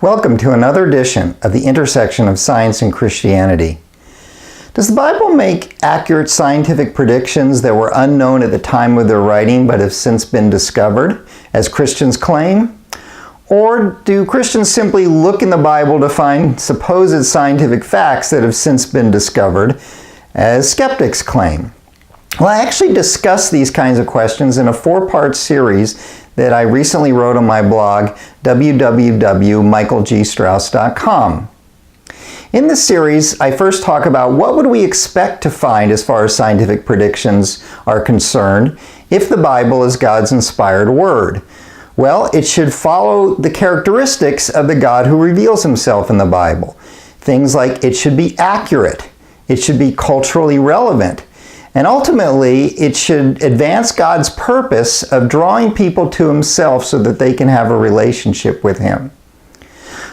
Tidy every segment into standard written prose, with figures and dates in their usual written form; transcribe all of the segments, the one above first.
Welcome to another edition of the intersection of science and Christianity. Does the Bible make accurate scientific predictions that were unknown at the time of their writing but have since been discovered, as Christians claim? Or do Christians simply look in the Bible to find supposed scientific facts that have since been discovered, as skeptics claim? Well, I actually discussed these kinds of questions in a 4-part series that I recently wrote on my blog, www.michaelgstrauss.com. In this series, I first talk about what would we expect to find as far as scientific predictions are concerned if the Bible is God's inspired word. Well, it should follow the characteristics of the God who reveals himself in the Bible. Things like it should be accurate, it should be culturally relevant, and ultimately, it should advance God's purpose of drawing people to himself so that they can have a relationship with him.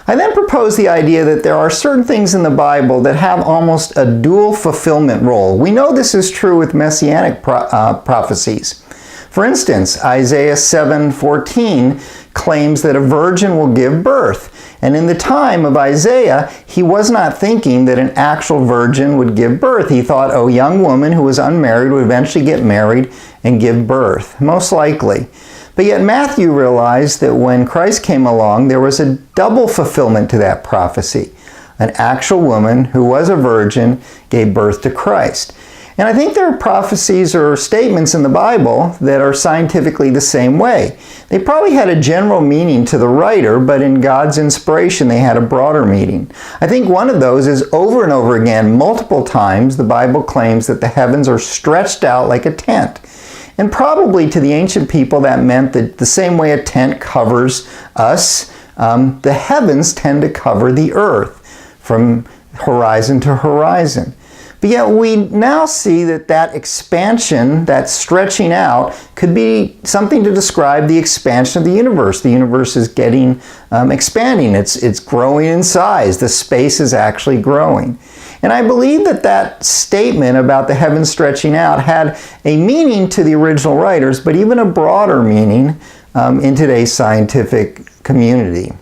I then propose the idea that there are certain things in the Bible that have almost a dual fulfillment role. We know this is true with Messianic prophecies. For instance, Isaiah 7:14 claims that a virgin will give birth. And in the time of Isaiah, he was not thinking that an actual virgin would give birth. He thought a young woman who was unmarried would eventually get married and give birth, most likely. But yet Matthew realized that when Christ came along, there was a double fulfillment to that prophecy. An actual woman who was a virgin gave birth to Christ. And I think there are prophecies or statements in the Bible that are scientifically the same way. They probably had a general meaning to the writer, but in God's inspiration they had a broader meaning. I think one of those is over and over again, multiple times, the Bible claims that the heavens are stretched out like a tent. And probably to the ancient people that meant that the same way a tent covers us, the heavens tend to cover the earth from horizon to horizon. But yet we now see that that expansion, that stretching out, could be something to describe the expansion of the universe. The universe is expanding. It's growing in size. The space is actually growing. And I believe that that statement about the heavens stretching out had a meaning to the original writers, but even a broader meaning in today's scientific community.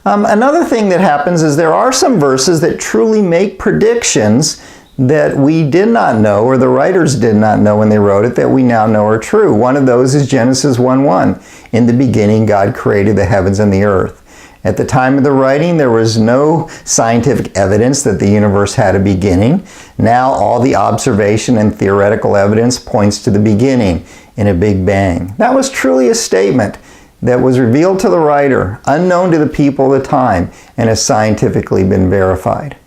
Another thing that happens is there are some verses that truly make predictions that we did not know, or the writers did not know when they wrote it, that we now know are true. One of those is Genesis 1:1. In the beginning, God created the heavens and the earth. At the time of the writing, there was no scientific evidence that the universe had a beginning. Now, all the observation and theoretical evidence points to the beginning in a big bang. That was truly a statement that was revealed to the writer, unknown to the people of the time, and has scientifically been verified.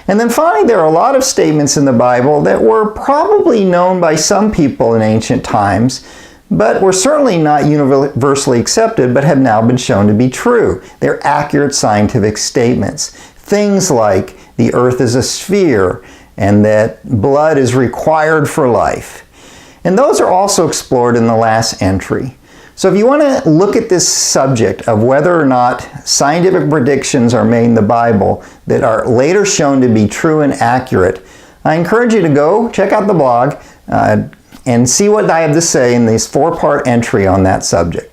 And then finally, there are a lot of statements in the Bible that were probably known by some people in ancient times, but were certainly not universally accepted, but have now been shown to be true. They're accurate scientific statements. Things like the earth is a sphere, and that blood is required for life. And those are also explored in the last entry. So if you want to look at this subject of whether or not scientific predictions are made in the Bible that are later shown to be true and accurate, I encourage you to go check out the blog and see what I have to say in this 4-part entry on that subject.